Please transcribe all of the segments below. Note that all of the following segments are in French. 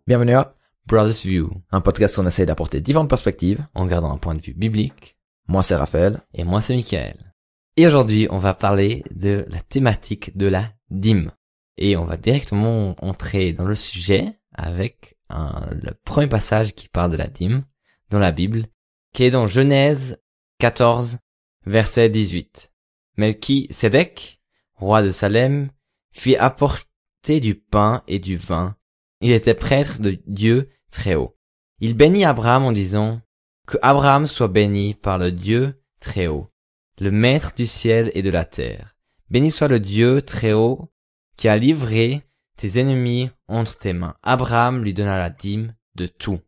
Bienvenue à Brothers View, un podcast où on essaie d'apporter différentes perspectives. en gardant un point de vue biblique. Moi, c'est Raphaël. Et moi, c'est Michael. Et aujourd'hui, on va parler de la thématique de la dîme. Et on va directement entrer dans le sujet avec le premier passage qui parle de la dîme dans la Bible, qui est dans Genèse 14, verset 18. Melchisédek, roi de Salem, fit apporter du pain et du vin. Il était prêtre de Dieu très haut. Il bénit Abraham en disant que Abraham soit béni par le Dieu très haut, le maître du ciel et de la terre. Béni soit le Dieu très haut qui a livré tes ennemis entre tes mains. Abraham lui donna la dîme de tout.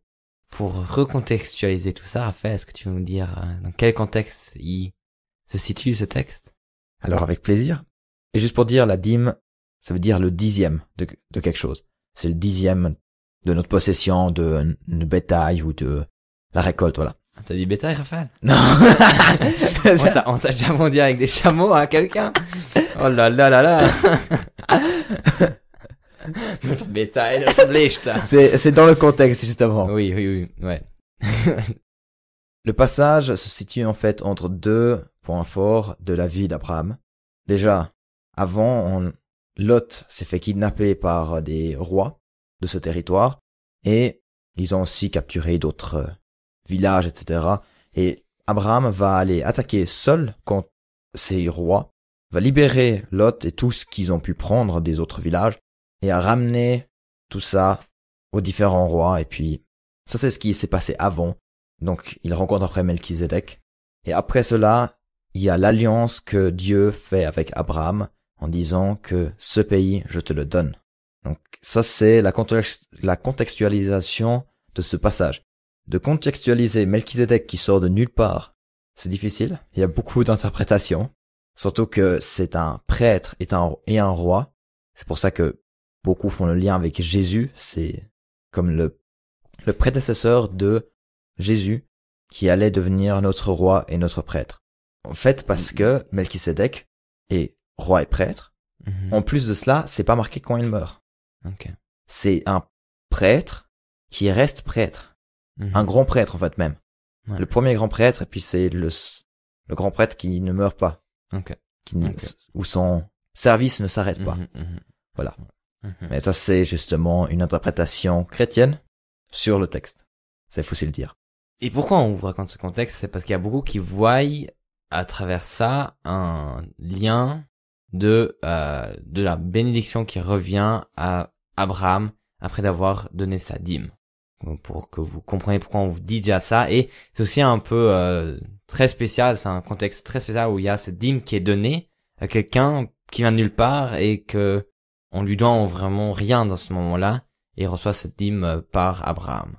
Pour recontextualiser tout ça, Raphaël, est-ce que tu veux nous dire dans quel contexte il se situe ce texte? Alors, avec plaisir. Et juste pour dire, la dîme, ça veut dire le dixième de quelque chose. C'est le dixième de notre possession, de bétail ou de la récolte, voilà. T'as dit bétail, Raphaël? Non. on t'a déjà vendu avec des chameaux à quelqu'un? Oh là là là là. Notre bétail, notre blé, C'est dans le contexte, justement. Oui, ouais. Le passage se situe en fait entre deux points forts de la vie d'Abraham. Déjà, avant, Lot s'est fait kidnapper par des rois de ce territoire et ils ont aussi capturé d'autres villages, etc. Et Abraham va aller attaquer seul contre ces rois, va libérer Lot et tout ce qu'ils ont pu prendre des autres villages et a ramené tout ça aux différents rois. Et puis, ça c'est ce qui s'est passé avant. Donc, il rencontre après Melchisédek. Et après cela, il y a l'alliance que Dieu fait avec Abraham en disant que ce pays, je te le donne. Donc, ça c'est la contextualisation de ce passage. De contextualiser Melchisédek qui sort de nulle part, c'est difficile. Il y a beaucoup d'interprétations. Surtout que c'est un prêtre et un roi. C'est pour ça que beaucoup font le lien avec Jésus. C'est comme le prédécesseur de Jésus qui allait devenir notre roi et notre prêtre. En fait, parce que Melchisédek est roi et prêtre. En plus de cela, c'est pas marqué quand il meurt. Okay. C'est un prêtre qui reste prêtre. Un grand prêtre, en fait, même. Ouais. Le premier grand prêtre, et puis c'est le grand prêtre qui ne meurt pas. Okay. Où son service ne s'arrête pas. Voilà. Mais ça, c'est justement une interprétation chrétienne sur le texte. C'est faut aussi le dire. Et pourquoi on vous raconte ce contexte? C'est parce qu'il y a beaucoup qui voient à travers ça un lien de la bénédiction qui revient à Abraham après d'avoir donné sa dîme. Pour que vous compreniez pourquoi on vous dit déjà ça. Et c'est aussi un peu très spécial, c'est un contexte très spécial où il y a cette dîme qui est donnée à quelqu'un qui vient de nulle part et que on lui doit vraiment rien dans ce moment-là, et il reçoit cette dîme par Abraham.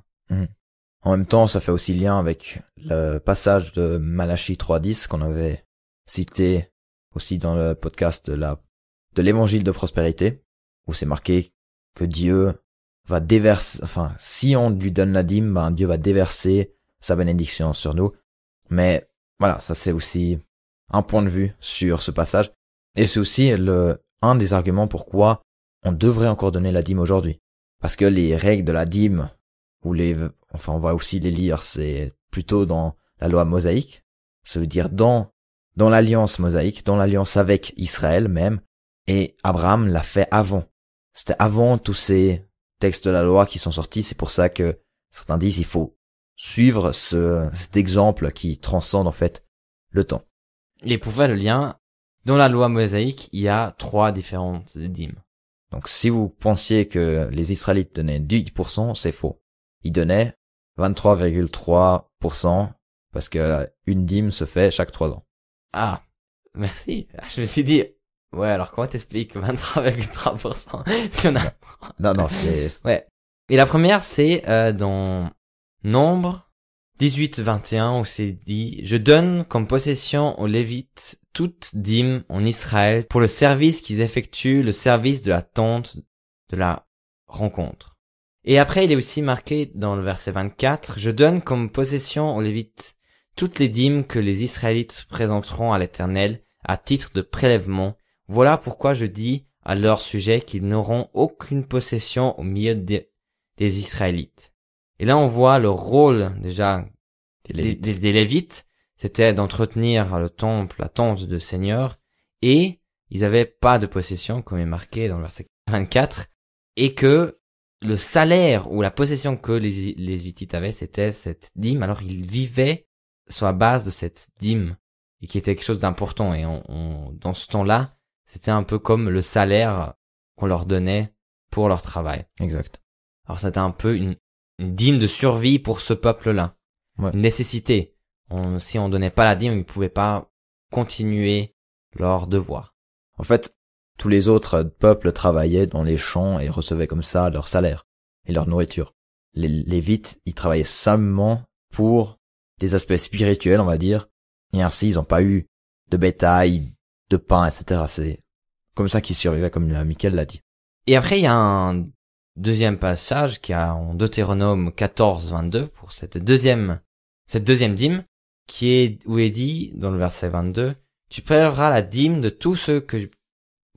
En même temps, ça fait aussi lien avec le passage de Malachie 3.10 qu'on avait cité aussi dans le podcast de l'évangile de prospérité, où c'est marqué que Dieu va déverser, enfin, si on lui donne la dîme, ben, Dieu va déverser sa bénédiction sur nous. Mais, voilà, ça c'est aussi un point de vue sur ce passage. Et c'est aussi un des arguments pourquoi on devrait encore donner la dîme aujourd'hui. Parce que les règles de la dîme, on va aussi les lire, c'est plutôt dans la loi mosaïque. Ça veut dire dans l'alliance mosaïque, dans l'alliance avec Israël même. Et Abraham l'a fait avant. C'était avant tous ces textes de la loi qui sont sortis. C'est pour ça que certains disent il faut suivre cet exemple qui transcende en fait le temps. Et pour faire le lien, dans la loi mosaïque, il y a 3 différentes dîmes. Donc si vous pensiez que les Israélites donnaient 10%, c'est faux. Ils donnaient 23,3% parce que une dîme se fait chaque 3 ans. Ah, merci. Je me suis dit, ouais, alors comment t'expliques 23,3% si on a... Non, c'est... Ouais. Et la première, c'est dans Nombre 18-21 où c'est dit « Je donne comme possession aux Lévites toute dîme en Israël pour le service qu'ils effectuent, le service de la tente de la rencontre. » Et après, il est aussi marqué dans le verset 24 « Je donne comme possession aux Lévites toutes les dîmes que les Israélites présenteront à l'Éternel à titre de prélèvement. Voilà pourquoi je dis à leur sujet qu'ils n'auront aucune possession au milieu des des Israélites. Et là, on voit le rôle, déjà, des Lévites. C'était d'entretenir le temple, la tente de Seigneur. Et ils avaient pas de possession, comme est marqué dans le verset 24. Et que le salaire ou la possession que les Lévites avaient, c'était cette dîme. Alors, ils vivaient sur la base de cette dîme. Et qui était quelque chose d'important. Et dans ce temps-là, c'était un peu comme le salaire qu'on leur donnait pour leur travail. Exact. Alors c'était un peu une dîme de survie pour ce peuple-là. Ouais. Une nécessité. Si on donnait pas la dîme, ils pouvaient pas continuer leur devoir. En fait, tous les autres peuples travaillaient dans les champs et recevaient comme ça leur salaire et leur nourriture. Les Lévites, ils travaillaient seulement pour des aspects spirituels, on va dire, et ainsi ils n'ont pas eu de bétail, de pain, etc. C'est comme ça qu'ils survivaient, comme Michael l'a dit. Et après, il y a un deuxième passage qui a en Deutéronome 14, 22 pour cette deuxième dîme, où est dit, dans le verset 22, tu prélèveras la dîme de tout ce que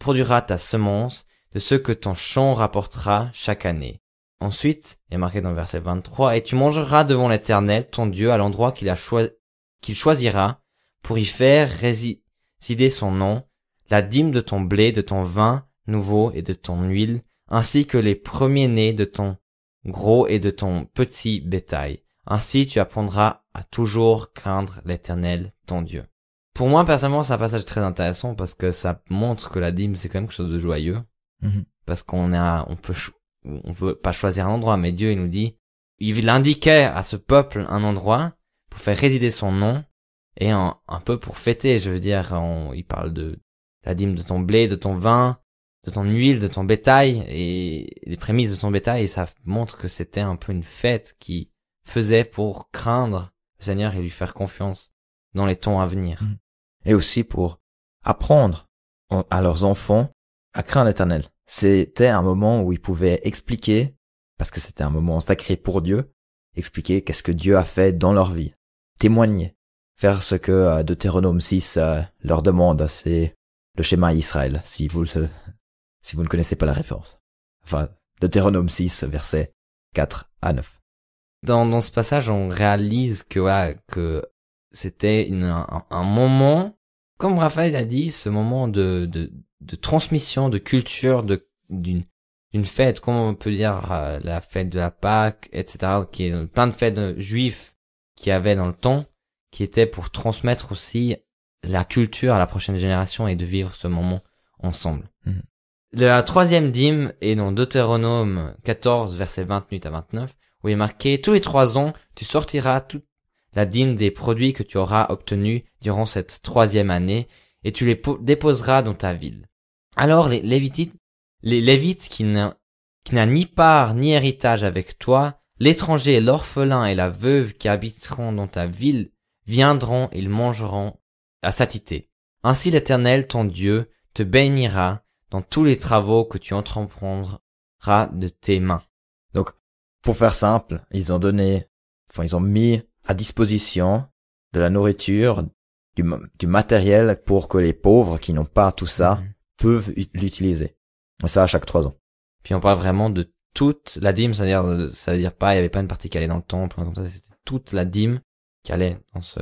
produira ta semence, de ce que ton champ rapportera chaque année. Ensuite, il est marqué dans le verset 23, et tu mangeras devant l'Éternel, ton Dieu, à l'endroit qu'il choisira, pour y faire résider son nom, la dîme de ton blé, de ton vin nouveau et de ton huile, ainsi que les premiers-nés de ton gros et de ton petit bétail. Ainsi tu apprendras à toujours craindre l'Éternel, ton Dieu. Pour moi, personnellement, c'est un passage très intéressant parce que ça montre que la dîme, c'est quand même quelque chose de joyeux. Mm-hmm. Parce on peut pas choisir un endroit, mais Dieu, il nous dit, il indiquait à ce peuple un endroit pour faire résider son nom et un peu pour fêter, je veux dire, il parle de la dîme de ton blé, de ton vin, de ton huile, de ton bétail et les prémices de ton bétail, et ça montre que c'était un peu une fête qui faisait pour craindre le Seigneur et lui faire confiance dans les temps à venir. Et aussi pour apprendre à leurs enfants à craindre l'Éternel. C'était un moment où ils pouvaient expliquer, parce que c'était un moment sacré pour Dieu, expliquer qu'est-ce que Dieu a fait dans leur vie, témoigner, faire ce que Deutéronome 6 leur demande, c'est le schéma Israël, si vous ne connaissez pas la référence. Enfin, Deutéronome 6, versets 4 à 9. Dans ce passage, on réalise que c'était un moment, comme Raphaël a dit, ce moment de transmission, de culture, d'une fête, comme on peut dire la fête de la Pâque, etc., qui est plein de fêtes juives qu'il y avait dans le temps, qui étaient pour transmettre aussi la culture à la prochaine génération et de vivre ce moment ensemble. Mmh. La troisième dîme est dans Deutéronome 14, versets 28 à 29, où il est marqué « Tous les 3 ans, tu sortiras toute la dîme des produits que tu auras obtenus durant cette 3e année, et tu les déposeras dans ta ville. » Alors les Lévites qui n'a ni part ni héritage avec toi, l'étranger, l'orphelin et la veuve qui habiteront dans ta ville, viendront et ils mangeront à satiété. Ainsi l'Éternel, ton Dieu, te bénira dans tous les travaux que tu entreprendras de tes mains. Donc, pour faire simple, ils ont mis à disposition de la nourriture, du matériel pour que les pauvres qui n'ont pas tout ça peuvent l'utiliser. Et ça à chaque 3 ans. Puis on parle vraiment de toute la dîme, ça veut dire pas, il y avait pas une partie qui allait dans le temple, comme ça, c'était toute la dîme qui allait dans ce...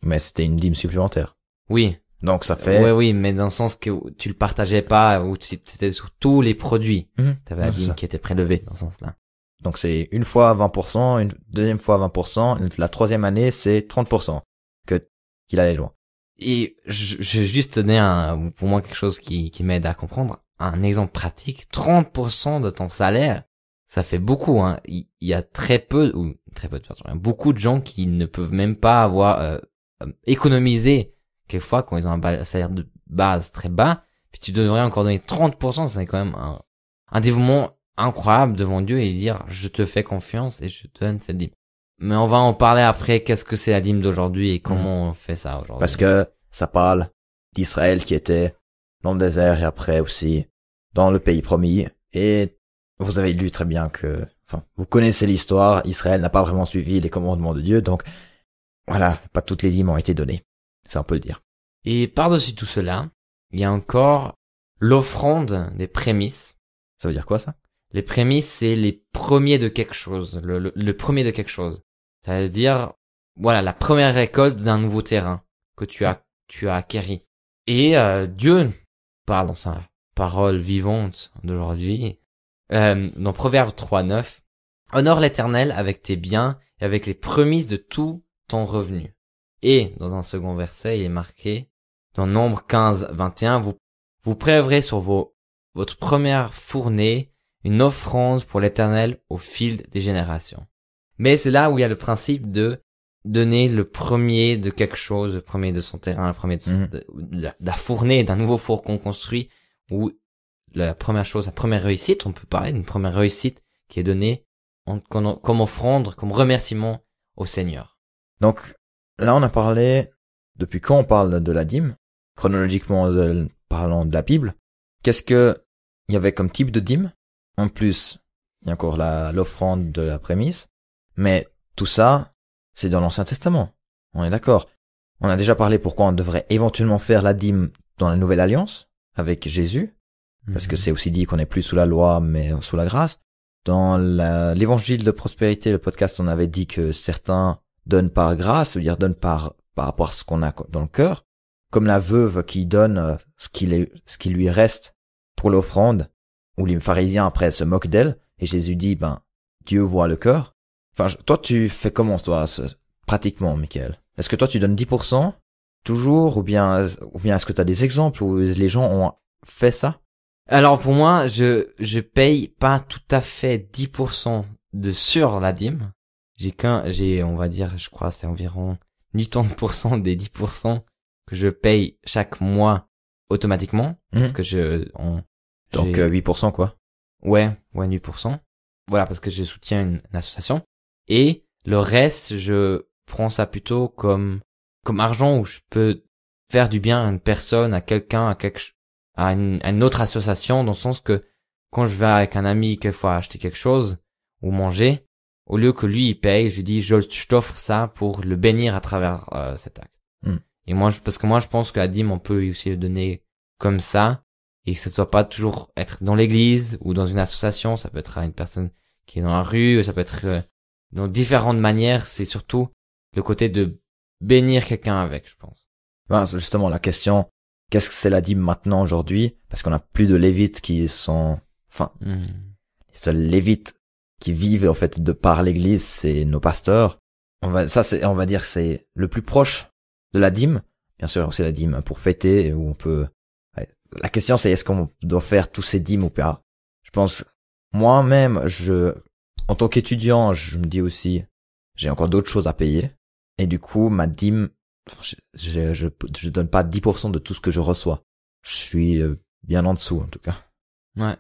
Mais c'était une dîme supplémentaire. Oui. Donc ça fait... Oui, mais dans le sens que tu le partageais pas, ou c'était sur tous les produits. T'avais la dîme qui était prélevée, dans ce sens-là. Donc c'est une fois à 20%, une deuxième fois à 20%, la 3e année c'est 30% qu'il allait loin. Et je vais juste donner pour moi quelque chose qui m'aide à comprendre. Un exemple pratique, 30% de ton salaire, ça fait beaucoup, hein. Il y a très peu de personnes, il y a beaucoup de gens qui ne peuvent même pas avoir économisé quelquefois quand ils ont un salaire de base très bas, puis tu devrais encore donner 30%, c'est quand même un dévouement incroyable devant Dieu et dire je te fais confiance et je te donne cette dîme. Mais on va en parler après, qu'est-ce que c'est la dîme d'aujourd'hui et comment on fait ça aujourd'hui. Parce que ça parle d'Israël qui était dans le désert et après aussi dans le pays promis. Et vous avez lu très bien vous connaissez l'histoire, Israël n'a pas vraiment suivi les commandements de Dieu, donc voilà, pas toutes les dîmes ont été données. Ça on peut le dire. Et par-dessus tout cela, il y a encore l'offrande des prémices. Ça veut dire quoi ça? Les prémices, c'est les premiers de quelque chose, le premier de quelque chose. Ça veut dire, voilà, la première récolte d'un nouveau terrain que tu as acquéri. Et Dieu parle dans sa parole vivante d'aujourd'hui, dans Proverbe 3:9, honore l'Éternel avec tes biens et avec les prémices de tout ton revenu. Et dans un second verset, il est marqué, dans Nombre 15:21, vous prélèverez sur votre première fournée une offrande pour l'Éternel au fil des générations. Mais c'est là où il y a le principe de donner le premier de quelque chose, le premier de son terrain, le premier de la fournée, d'un nouveau four qu'on construit, où la première chose, la première réussite, on peut parler d'une première réussite qui est donnée comme offrande, comme remerciement au Seigneur. Donc, là, on a parlé, depuis quand on parle de la dîme, chronologiquement parlant de la Bible, qu'est-ce que il y avait comme type de dîme? En plus, il y a encore l'offrande de la prémisse, mais tout ça, c'est dans l'Ancien Testament. On est d'accord. On a déjà parlé pourquoi on devrait éventuellement faire la dîme dans la Nouvelle Alliance, avec Jésus, parce que c'est aussi dit qu'on n'est plus sous la loi, mais sous la grâce. Dans l'évangile de prospérité, le podcast, on avait dit que certains donnent par grâce, c'est-à-dire donnent par rapport à ce qu'on a dans le cœur, comme la veuve qui donne ce qui lui reste pour l'offrande, où les pharisiens après se moquent d'elle, et Jésus dit, Dieu voit le cœur. Enfin, toi, tu fais comment, toi, pratiquement, Michael? Est-ce que toi, tu donnes 10%, toujours, ou bien est-ce que tu as des exemples où les gens ont fait ça? Alors, pour moi, je paye pas tout à fait 10% sur la dîme. On va dire, je crois, c'est environ 80% des 10% que je paye chaque mois automatiquement, parce que donc 8% quoi. Ouais, 8%. Voilà, parce que je soutiens une association. Et le reste, je prends ça plutôt comme argent où je peux faire du bien à une personne, à quelqu'un, à une autre association, dans le sens que quand je vais avec un ami quelquefois acheter quelque chose ou manger, au lieu que lui il paye, je lui dis je t'offre ça pour le bénir à travers cet acte. Et parce que je pense que la dîme on peut aussi le donner comme ça, et que ça ne soit pas toujours être dans l'église ou dans une association, ça peut être à une personne qui est dans la rue, ça peut être dans différentes manières, c'est surtout le côté de bénir quelqu'un avec, je pense. C'est justement la question, qu'est-ce que c'est la dîme maintenant aujourd'hui? Parce qu'on a plus de lévites qui sont, les seuls lévites qui vivent en fait de par l'église, c'est nos pasteurs. On va dire que c'est le plus proche de la dîme. Bien sûr, c'est la dîme pour fêter où on peut. La question c'est est-ce qu'on doit faire tous ces dîmes ou pas? Je pense moi-même, en tant qu'étudiant, je me dis aussi, j'ai encore d'autres choses à payer. Et du coup, ma dîme, je donne pas 10% de tout ce que je reçois. Je suis bien en dessous, en tout cas. Ouais.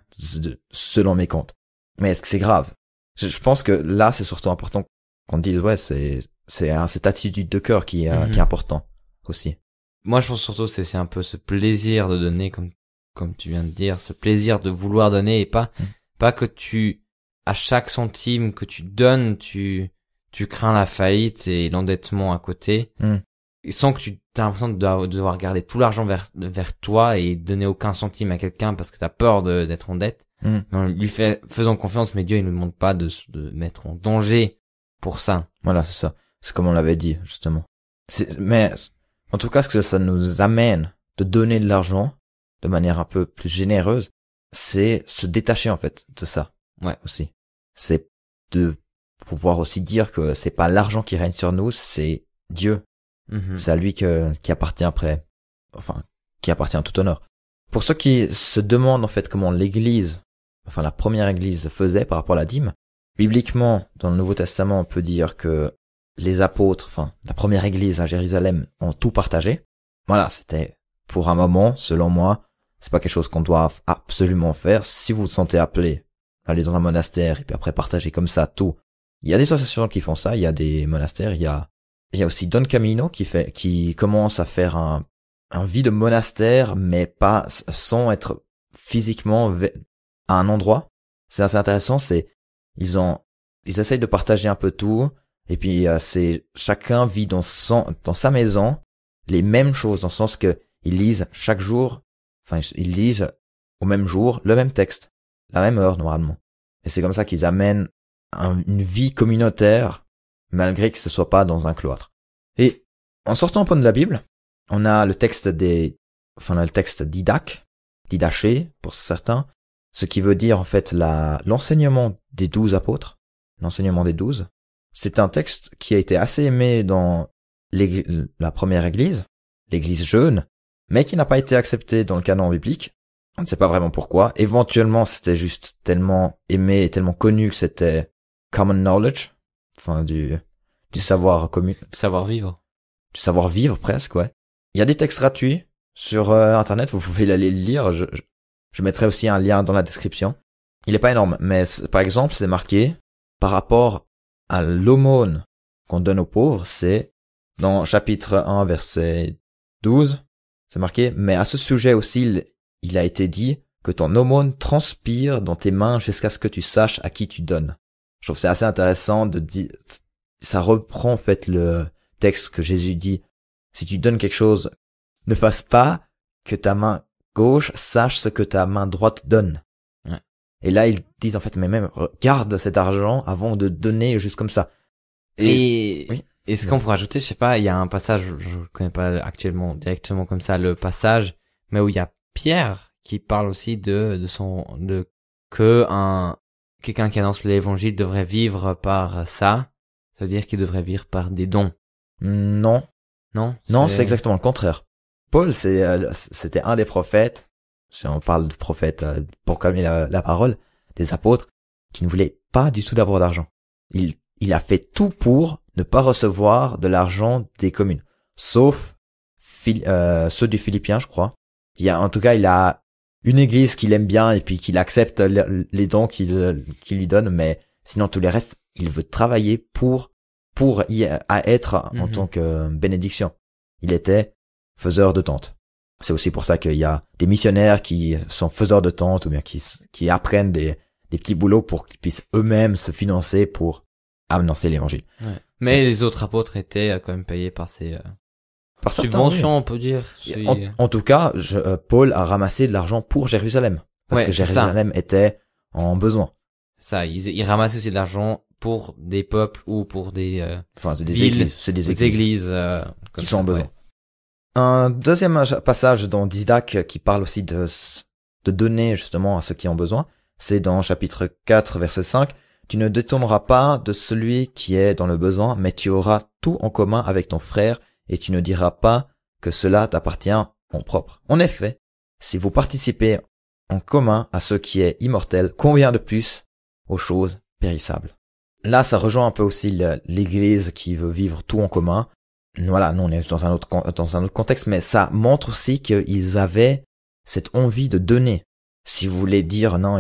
Selon mes comptes. Mais est-ce que c'est grave? Je pense que là, c'est surtout important qu'on dise, ouais, c'est cette attitude de cœur qui est important aussi. Moi, je pense surtout c'est un peu ce plaisir de donner, comme tu viens de dire, ce plaisir de vouloir donner et pas que à chaque centime que tu donnes, tu crains la faillite et l'endettement à côté. Et sans que tu as l'impression de devoir garder tout l'argent vers toi et donner aucun centime à quelqu'un parce que tu as peur d'être en dette. Mais on lui faisons confiance, mais Dieu, il nous demande pas de mettre en danger pour ça. Voilà, c'est ça. C'est comme on l'avait dit, justement. Mais, en tout cas, ce que ça nous amène de donner de l'argent de manière un peu plus généreuse, c'est se détacher, en fait, de ça. Ouais. Aussi. C'est de pouvoir aussi dire que c'est pas l'argent qui règne sur nous, c'est Dieu. C'est à lui qui appartient qui appartient tout honneur. Pour ceux qui se demandent, en fait, comment l'église, la première église faisait par rapport à la dîme, bibliquement, dans le Nouveau Testament, on peut dire que les apôtres, la première église à Jérusalem ont tout partagé. Voilà, c'était pour un moment, selon moi, c'est pas quelque chose qu'on doit absolument faire. Si vous vous sentez appelé à aller dans un monastère et puis après partager comme ça tout, il y a des associations qui font ça, il y a des monastères, il y a aussi Don Camino qui commence à faire un vie de monastère, mais pas sans être physiquement à un endroit. C'est assez intéressant, ils essayent de partager un peu tout, et puis chacun vit dans sa maison les mêmes choses, dans le sens que ils lisent chaque jour, ils lisent au même jour le même texte, la même heure normalement. Et c'est comme ça qu'ils amènent une vie communautaire, malgré que ce soit pas dans un cloître. Et en sortant un peu de la Bible, on a le texte le texte didaché pour certains, ce qui veut dire en fait l'enseignement des 12 apôtres, l'enseignement des 12. C'est un texte qui a été assez aimé dans la première église, l'église jeune, mais qui n'a pas été accepté dans le canon biblique. On ne sait pas vraiment pourquoi. Éventuellement, c'était juste tellement aimé et tellement connu que c'était common knowledge, enfin du savoir commun, Savoir-vivre. du savoir vivre presque, ouais. Il y a des textes gratuits sur internet, vous pouvez aller le lire. Je mettrai aussi un lien dans la description. Il est pas énorme, mais par exemple, c'est marqué par rapport à l'aumône qu'on donne aux pauvres, c'est dans chapitre 1 verset 12, c'est marqué, mais à ce sujet aussi, il a été dit que ton aumône transpire dans tes mains jusqu'à ce que tu saches à qui tu donnes. Je trouve que c'est assez intéressant de dire, ça reprend en fait le texte que Jésus dit, si tu donnes quelque chose, ne fasse pas que ta main gauche sache ce que ta main droite donne. Ouais. Et là, ils disent en fait, mais même, garde cet argent avant de donner juste comme ça. Et oui. est-ce qu'on pourrait ajouter, je sais pas, il y a un passage, je connais pas actuellement directement comme ça le passage, mais où il y a Pierre qui parle aussi de quelqu'un qui annonce l'évangile devrait vivre par ça. Ça veut dire qu'il devrait vivre par des dons. Non. Non? Non, c'est exactement le contraire. Paul, c'était un des prophètes, si on parle de prophète pour proclamer la parole, des apôtres, qui ne voulait pas du tout d'avoir d'argent. Il a fait tout pour ne pas recevoir de l'argent des communes, sauf ceux du Philippiens, je crois. En tout cas, il a une église qu'il aime bien et puis qu'il accepte les dons qu'il lui donne, mais sinon tous les restes, il veut travailler pour être en tant que bénédiction. Il était faiseur de tentes. C'est aussi pour ça qu'il y a des missionnaires qui sont faiseurs de tentes ou bien qui apprennent des petits boulots pour qu'ils puissent eux-mêmes se financer pour annoncer l'évangile. Ouais. Mais les autres apôtres étaient quand même payés par ces subventions, oui. On peut dire. En tout cas, Paul a ramassé de l'argent pour Jérusalem. Parce que Jérusalem était en besoin. Ça, il ramassait aussi de l'argent pour des peuples ou pour des c'est des villes, églises. C'est des églises qui sont en besoin. Ouais. Un deuxième passage dans Didac qui parle aussi de donner justement à ceux qui ont besoin, c'est dans chapitre 4, verset 5. Tu ne détourneras pas de celui qui est dans le besoin, mais tu auras tout en commun avec ton frère, et tu ne diras pas que cela t'appartient en propre. En effet, si vous participez en commun à ce qui est immortel, combien de plus aux choses périssables. Là, ça rejoint un peu aussi l'église qui veut vivre tout en commun. Voilà, nous on est dans un autre contexte, mais ça montre aussi qu'ils avaient cette envie de donner. Si vous voulez dire non,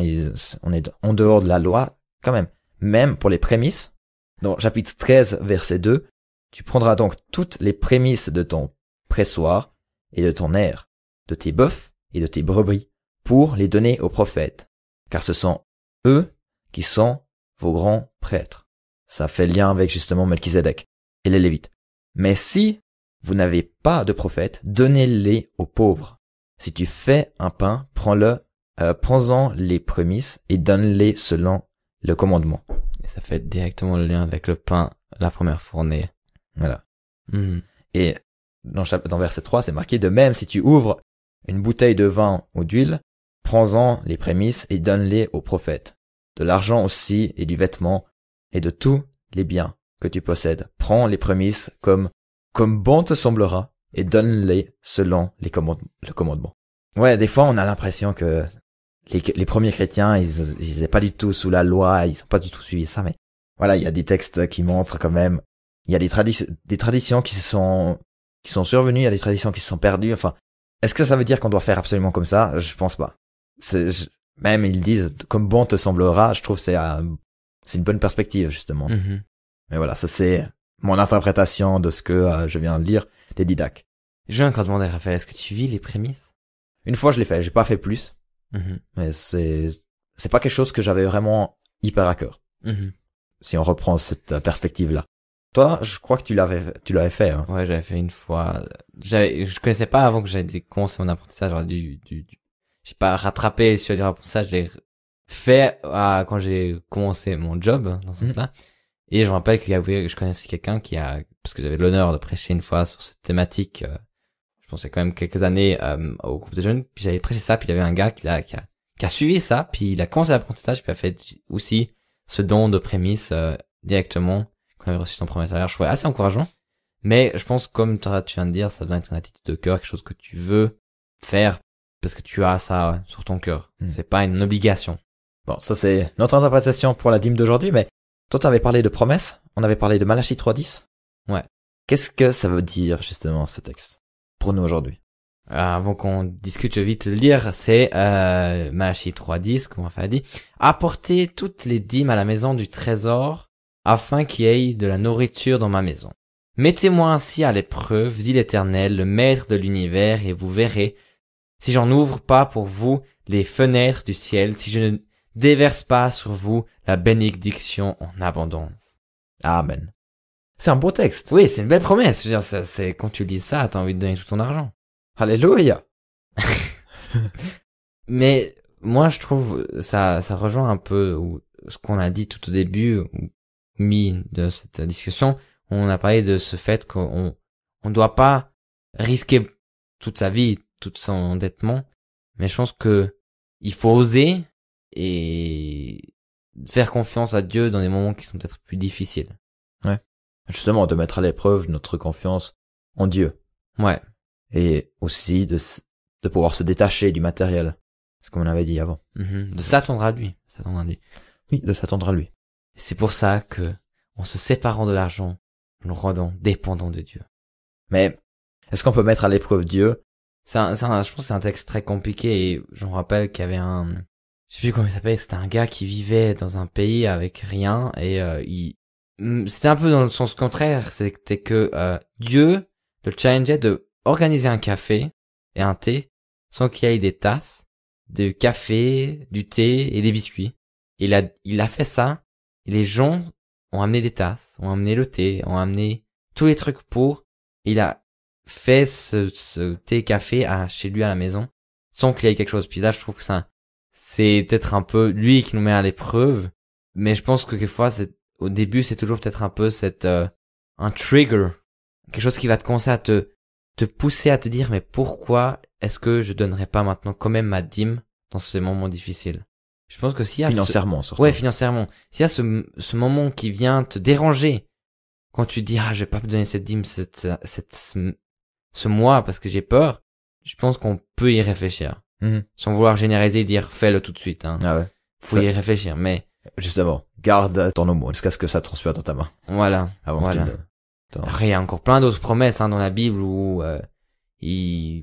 on est en dehors de la loi, quand même pour les prémices, dans chapitre 13, verset 2, tu prendras donc toutes les prémices de ton pressoir et de ton aire, de tes bœufs et de tes brebis, pour les donner aux prophètes, car ce sont eux qui sont vos grands prêtres. Ça fait lien avec justement Melchizedek et les Lévites. Mais si vous n'avez pas de prophète, donnez-les aux pauvres. Si tu fais un pain, prends-en les prémices et donne-les selon le commandement. Et ça fait directement le lien avec le pain, la première fournée. Voilà. Et dans verset 3, c'est marqué de même, si tu ouvres une bouteille de vin ou d'huile, prends-en les prémices et donne-les aux prophètes. De l'argent aussi et du vêtement et de tous les biens que tu possèdes. Prends les prémices comme bon te semblera et donne-les selon le commandement. Ouais, des fois on a l'impression que les premiers chrétiens, ils étaient pas du tout sous la loi, ils ont pas du tout suivi ça, mais voilà, il y a des textes qui montrent quand même, il y a des traditions qui sont survenues, il y a des traditions qui se sont perdues, enfin, est-ce que ça veut dire qu'on doit faire absolument comme ça? Je pense pas. Même ils disent, comme bon te semblera, je trouve c'est une bonne perspective, justement. Mais voilà, ça c'est mon interprétation de ce que je viens de lire des Didac. Je vais encore demander, Raphaël, est-ce que tu vis les prémices? Une fois je l'ai fait, j'ai pas fait plus. Mais c'est pas quelque chose que j'avais vraiment hyper à cœur. Si on reprend cette perspective-là. Toi, je crois que tu l'avais fait, hein. Ouais, j'avais fait une fois. Je connaissais pas avant que j'avais commencé mon apprentissage, j'ai pas rattrapé sur du apprentissage, j'ai fait quand j'ai commencé mon job dans ce sens-là. Et je me rappelle je connaissais quelqu'un parce que j'avais l'honneur de prêcher une fois sur cette thématique, je pensais quand même quelques années au groupe de jeunes, puis j'avais prêché ça, puis il y avait un gars qui a suivi ça, puis il a commencé l'apprentissage, puis a fait aussi ce don de prémisse directement qu'on avait reçu son premier salaire. Je trouvais assez encourageant, mais je pense comme tu viens de dire, ça doit être une attitude de cœur, quelque chose que tu veux faire parce que tu as ça sur ton cœur. C'est pas une obligation. Bon, ça c'est notre interprétation pour la dîme d'aujourd'hui, mais toi t'avais parlé de promesse, on avait parlé de Malachie 3.10. Ouais. Qu'est-ce que ça veut dire justement ce texte pour nous aujourd'hui? Avant qu'on discute, je vais vite le lire, c'est Malachie 3.10, comme Raphaël a dit. Apportez toutes les dîmes à la maison du trésor, afin qu'il y ait de la nourriture dans ma maison. Mettez-moi ainsi à l'épreuve, dit l'Éternel, le Maître de l'univers, et vous verrez, si j'en ouvre pas pour vous les fenêtres du ciel, si je ne déverse pas sur vous la bénédiction en abondance. Amen. C'est un beau texte. Oui, c'est une belle promesse. Je veux dire, c'est quand tu lis ça, t'as envie de donner tout ton argent. Alléluia. Mais moi, je trouve ça rejoint un peu ce qu'on a dit tout au début, de cette discussion. On a parlé de ce fait qu'on doit pas risquer toute sa vie, tout son endettement. Mais je pense que il faut oser et faire confiance à Dieu dans des moments qui sont peut-être plus difficiles. Ouais. Justement, de mettre à l'épreuve notre confiance en Dieu. Ouais. Et aussi de pouvoir se détacher du matériel. Ce qu'on avait dit avant. De s'attendre à lui. Oui, de s'attendre à lui. Et c'est pour ça que, en se séparant de l'argent, nous rendons dépendants de Dieu. Mais, est-ce qu'on peut mettre à l'épreuve Dieu? Je pense que c'est un texte très compliqué et je me rappelle qu'il y avait je sais plus comment il s'appelle, c'était un gars qui vivait dans un pays avec rien et c'était un peu dans le sens contraire, c'était que Dieu le challengeait de organiser un café et un thé sans qu'il y ait des tasses, de café, du thé et des biscuits. Et il a fait ça et les gens ont amené des tasses, ont amené le thé, ont amené tous les trucs il a fait ce thé café chez lui à la maison sans qu'il y ait quelque chose. Puis là, je trouve que c'est peut-être un peu lui qui nous met à l'épreuve, mais je pense que quelquefois au début c'est toujours peut-être un peu un trigger, quelque chose qui va te commencer à te pousser à te dire mais pourquoi est-ce que je donnerais pas maintenant quand même ma dîme dans ce moment difficile. Je pense que s'il y a financièrement surtout. Ouais, financièrement. S'il y a ce moment qui vient te déranger quand tu dis je vais pas me donner cette dîme ce mois parce que j'ai peur, je pense qu'on peut y réfléchir. Sans vouloir généraliser et dire fais-le tout de suite. Ah ouais. Faut y réfléchir, mais justement, garde ton aumône jusqu'à ce que ça transpire dans ta main. Voilà. Avant voilà. Après, il y a encore plein d'autres promesses dans la Bible où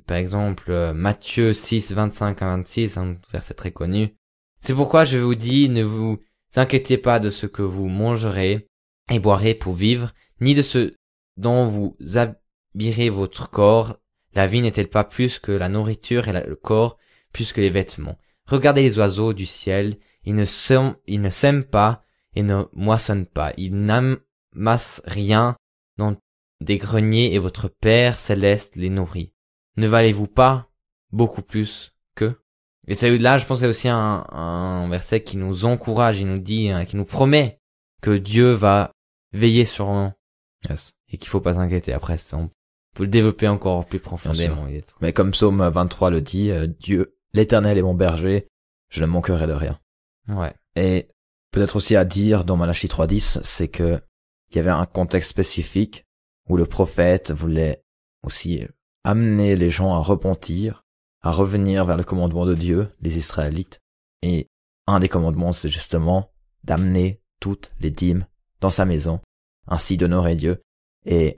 par exemple Matthieu 6, 25 à 26, un verset très connu. C'est pourquoi je vous dis, ne vous inquiétez pas de ce que vous mangerez et boirez pour vivre, ni de ce dont vous habillerez votre corps. La vie n'est-elle pas plus que la nourriture et le corps plus que les vêtements? Regardez les oiseaux du ciel, ils ne sèment pas et ne moissonnent pas. Ils n'amassent rien dans des greniers et votre Père céleste les nourrit. Ne valez-vous pas beaucoup plus qu'eux? Et c'est là, je pense, c'est aussi un verset qui nous encourage, il nous dit, qui nous promet que Dieu va veiller sur nous. Yes. Et qu'il faut pas s'inquiéter. Après, on peut le développer encore plus profondément. Mais comme Psaume 23 le dit, Dieu, l'Éternel est mon berger, je ne manquerai de rien. Ouais. Et peut-être aussi à dire dans Malachie 3.10, c'est que il y avait un contexte spécifique où le prophète voulait aussi amener les gens à repentir, à revenir vers le commandement de Dieu, les Israélites. Et un des commandements, c'est justement d'amener toutes les dîmes dans sa maison, ainsi d'honorer Dieu. Et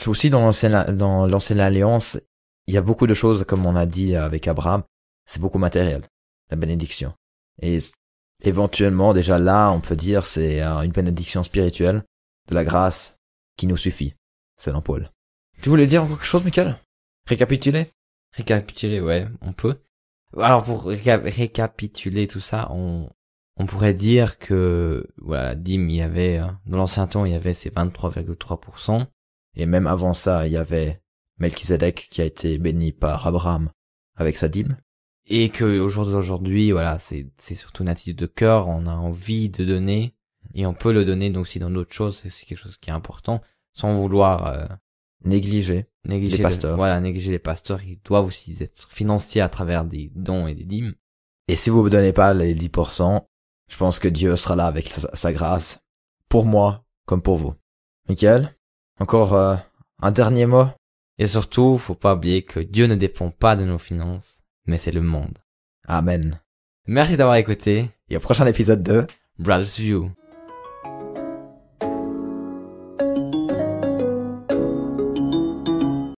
aussi dans l'ancienne alliance, il y a beaucoup de choses, comme on a dit avec Abraham, c'est beaucoup matériel, la bénédiction. Et éventuellement, déjà là, on peut dire c'est une bénédiction spirituelle de la grâce qui nous suffit, selon Paul. Tu voulais dire encore quelque chose, Michael? Récapituler, ouais, on peut. Alors pour récapituler tout ça, on pourrait dire que voilà, la dîme, il y avait dans l'ancien temps, il y avait ces 23,3%. Et même avant ça, il y avait Melchizedek qui a été béni par Abraham avec sa dîme. Et que au jour d'aujourd'hui, voilà, c'est surtout une attitude de cœur, on a envie de donner, et on peut le donner donc aussi dans d'autres choses, c'est aussi quelque chose qui est important, sans vouloir Négliger négliger les pasteurs. négliger les pasteurs, ils doivent aussi être financiers à travers des dons et des dîmes. Et si vous ne donnez pas les 10%, je pense que Dieu sera là avec sa grâce. Pour moi, comme pour vous. Michael, encore un dernier mot? Et surtout, faut pas oublier que Dieu ne dépend pas de nos finances, mais c'est le monde. Amen. Merci d'avoir écouté. Et au prochain épisode de Brothers View.